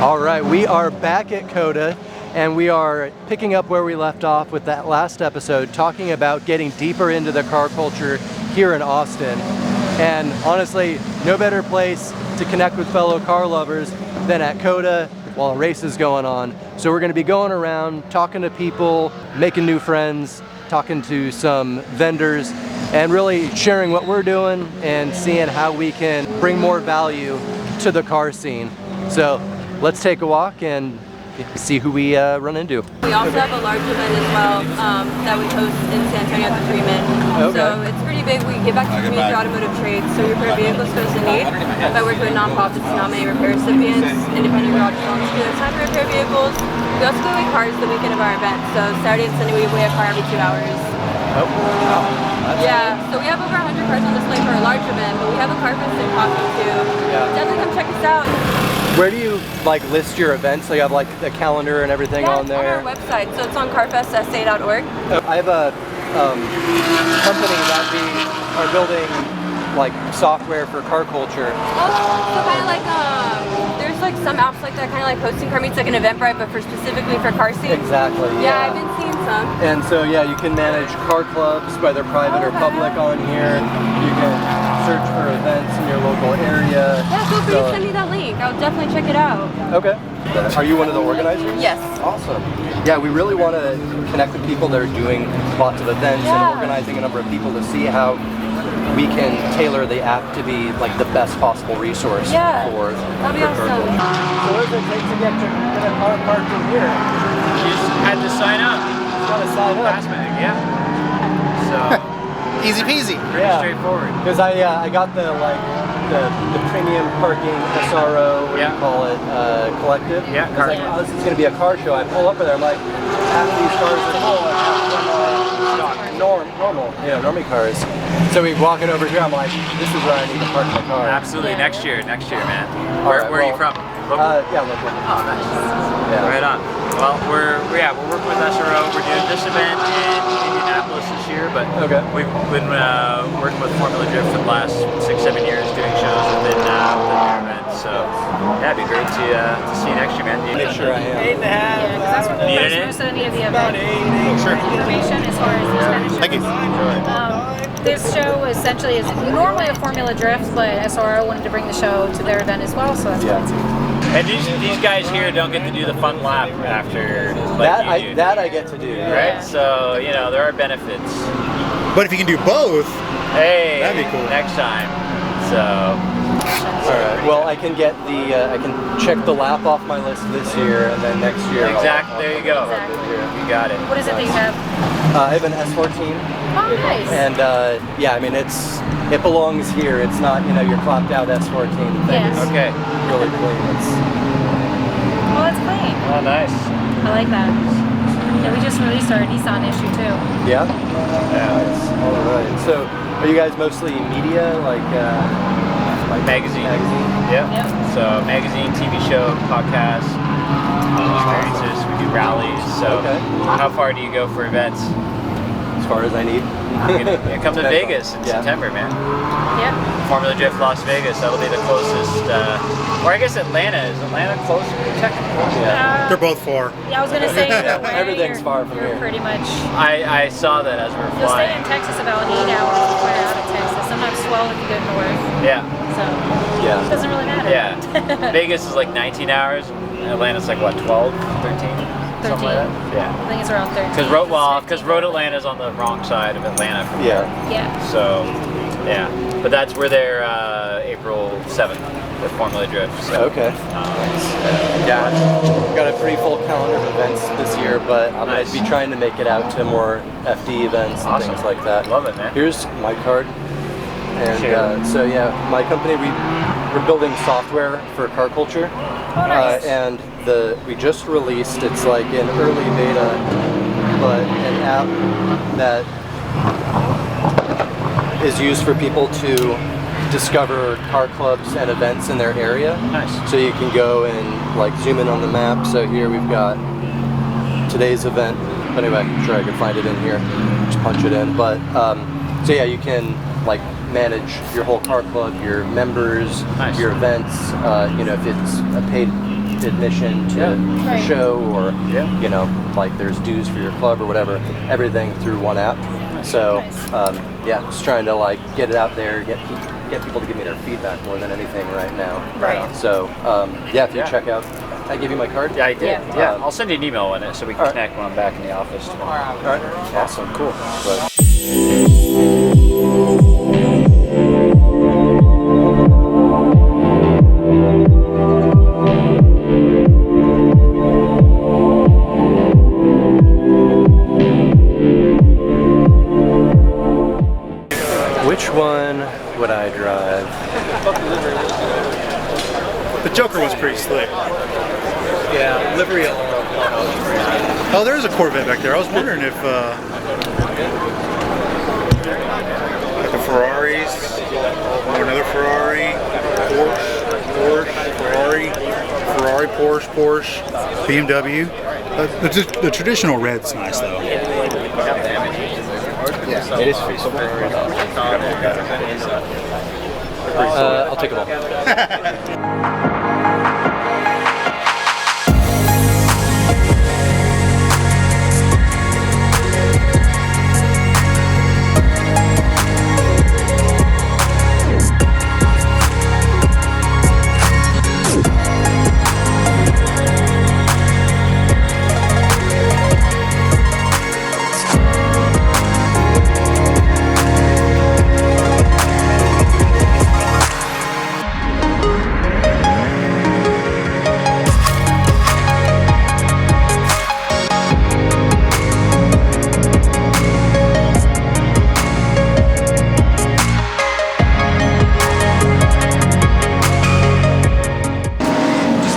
All right, we are back at COTA, and we are picking up where we left off with that last episode, talking about getting deeper into the car culture here in Austin. And honestly, no better place to connect with fellow car lovers than at COTA while a race is going on. So we're going to be going around, talking to people, making new friends, talking to some vendors, and really sharing what we're doing and seeing how we can bring more value to the car scene. So let's take a walk and see who we run into. We also have a large event as well that we host in San Antonio at the Freeman. Okay. So it's pretty big. We give back to the major automotive trades. So we repair vehicles goes in need. I work with nonprofits, non-many repair recipients, independent garage owners. We have time to repair vehicles. We also do like cars the weekend of our event. So Saturday and Sunday we weigh a car every 2 hours. Oh, wow. Yeah, so we have over 100 cars on display for a large event, but we have a CarFest in Coffee too. Yeah. Definitely come check us out. Where do you like list your events? So you have like the calendar and everything on there? On our website, so it's on carfestsa.org. I have a company that we are building like software for car culture. Oh, so kind of like there's like some apps like that, kind of like hosting car meets, like an Eventbrite, but for specifically for car scenes. Exactly. Yeah, I've been seeing some. And so yeah, you can manage car clubs, whether private or public, on here. You can search for events in your local area. Yeah, feel free to send me that link. I'll definitely check it out. Okay. Are you one of the organizers? Yes. Awesome. Yeah, we really want to connect with people that are doing lots of events and organizing a number of people to see how we can tailor the app to be like the best possible resource for that'd be awesome. So what does it take to get a car parked in here? You just had to sign up. You got to sign up. Fastmag, yeah. So easy peasy. Pretty straightforward. Because I got the the premium parking SRO, what do you call it, collective. Yeah, I was like, oh, this is going to be a car show. I pull up there, I'm like, half these cars are full, and half of them are normal, normie cars. So we walking over here, I'm like, this is where I need to park my car. Absolutely. Next year, man. Where are you from? Local? Yeah, local. Oh, nice. Yeah. Right on. Well, we're working with SRO. We're doing this event in Indianapolis this year, but we've been working with Formula Drift for the last 6-7 years, doing shows within their events. So yeah, it'd be great to see you next year, man. Make sure I am. 8.5. Yeah, because that's what Need it? most of the event information as far as the expenditure. Thank you. This show essentially is normally a Formula Drift, but SRO wanted to bring the show to their event as well, so that's why it's here. And these guys here don't get to do the fun lap after That I get to do. Right? So, there are benefits. But if you can do both, hey, that'd be cool. Next time. So Alright, well I can get I can check the lap off my list this year, and then next year exactly, there you go. Exactly. You got it. What is it that you have? I have an S14. Oh, nice. And yeah, I mean it belongs here. It's not your clapped out S14 thing. Yes. It's Okay. really clean. Well, that's clean. Oh, nice. I like that. Yeah, we just released our Nissan issue too. Yeah. Nice. All right. So, are you guys mostly media, like magazine? Yeah. Yep. So magazine, TV show, podcast, experiences. We do rallies. So how far do you go for events? As far as I need. Come to Vegas in September, man. Yep. Formula Drift Las Vegas. That'll be the closest. Or I guess Atlanta. Is Atlanta closer? Technically. they're both far. Yeah, I was gonna say either way, Everything's far from you're here. pretty much. I saw that as we were You'll stay flying. in Texas about 8 hours before you're out of Texas. Sometimes 12 if you go north. Yeah. So it doesn't really matter. Yeah. Vegas is like 19 hours. Atlanta's like what, 12, 13? 13. Something like that? Yeah. I think it's around 13. Because Road Atlanta's on the wrong side of Atlanta from here. Yeah. So, yeah. But we're there April 7th with Formula Drift. So, Okay. Yeah, I've got a pretty full calendar of events this year, but I'm going to be trying to make it out to more FD events and things like that. Love it, man. Here's my card. And so yeah, my company, we're building software for car culture. Oh, nice. And we just released, it's like in early beta, but an app that is used for people to discover car clubs and events in their area. Nice. So you can go and like zoom in on the map. So here we've got today's event. Anyway, I'm sure I could find it in here. Just punch it in. But so yeah, you can like manage your whole car club, your members, your events. You know, if it's a paid admission to the Right. show, or you know, like there's dues for your club or whatever. Everything through one app. So yeah, just trying to like get it out there, get people to give me their feedback more than anything right now. Right. So yeah, if you check out, I give you my card. Yeah, I did. Yeah. Yeah, I'll send you an email on it so we can All right. connect when I'm back in the office tomorrow. All right. Awesome. Cool. But, which one would I drive? The Joker was pretty slick. Yeah, livery. Oh, there's a Corvette back there. I was wondering if like the Ferraris, or another Ferrari, Porsche, BMW. The traditional red's nice though. Yeah, it is feasible. I'll take them all.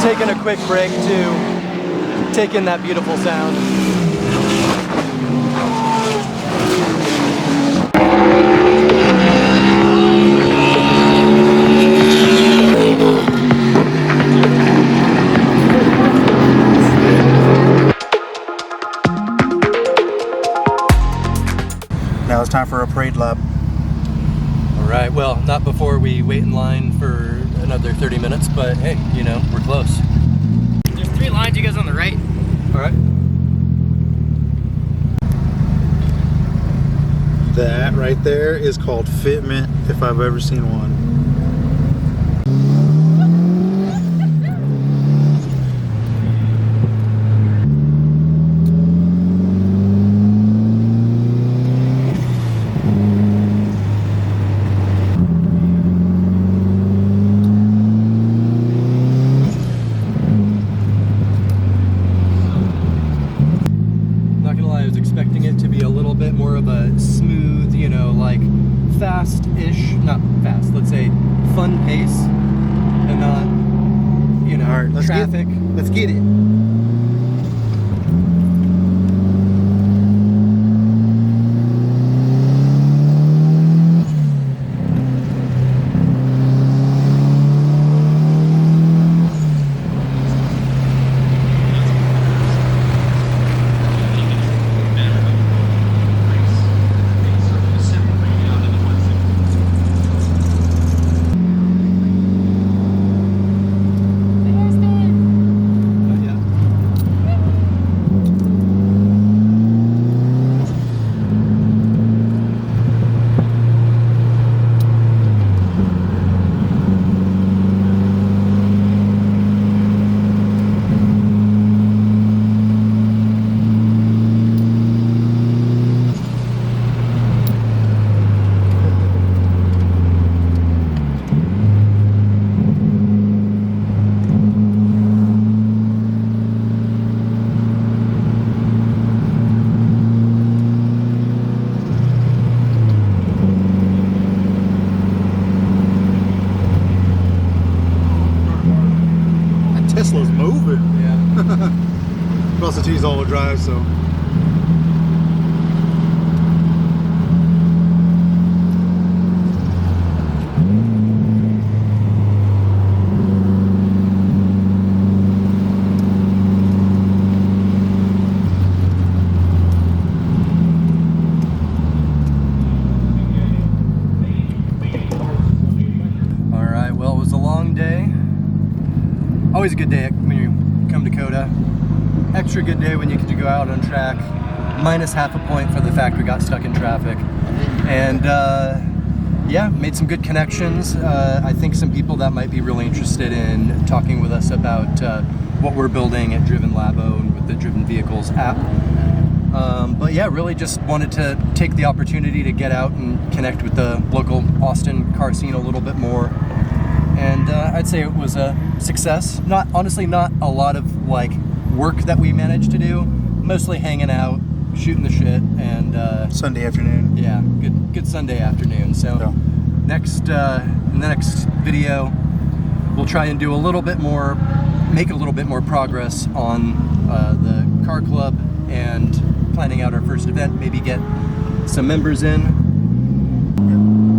Taking a quick break to take in that beautiful sound. Now it's time for a parade lap. All right, well, not before we wait in line for another 30 minutes, but hey, you know, we're close. There's 3 lines, you guys on the right. All right. That right there is called fitment, if I've ever seen one. Not gonna lie, I was expecting it to be a little bit more of a smooth, you know, like fast-ish, not fast, let's say fun pace, and not, you know, All right, traffic. Let's get it. Tesla's moving. Yeah. Plus the T's all-wheel drive, so. All right, well, it was a long day. Always a good day when you're come to COTA. Extra good day when you get to go out on track. Minus half a point for the fact we got stuck in traffic. And yeah, made some good connections. I think some people that might be really interested in talking with us about what we're building at DRVN Labo and with the Driven Vehicles app. But yeah, really just wanted to take the opportunity to get out and connect with the local Austin car scene a little bit more. And I'd say it was a success. Honestly, not a lot of like work that we managed to do. Mostly hanging out, shooting the shit, and Sunday afternoon. yeah, good Sunday afternoon. So Yeah. in the next video, we'll try and do a little bit more, make a little bit more progress on the car club and planning out our first event. Maybe get some members in.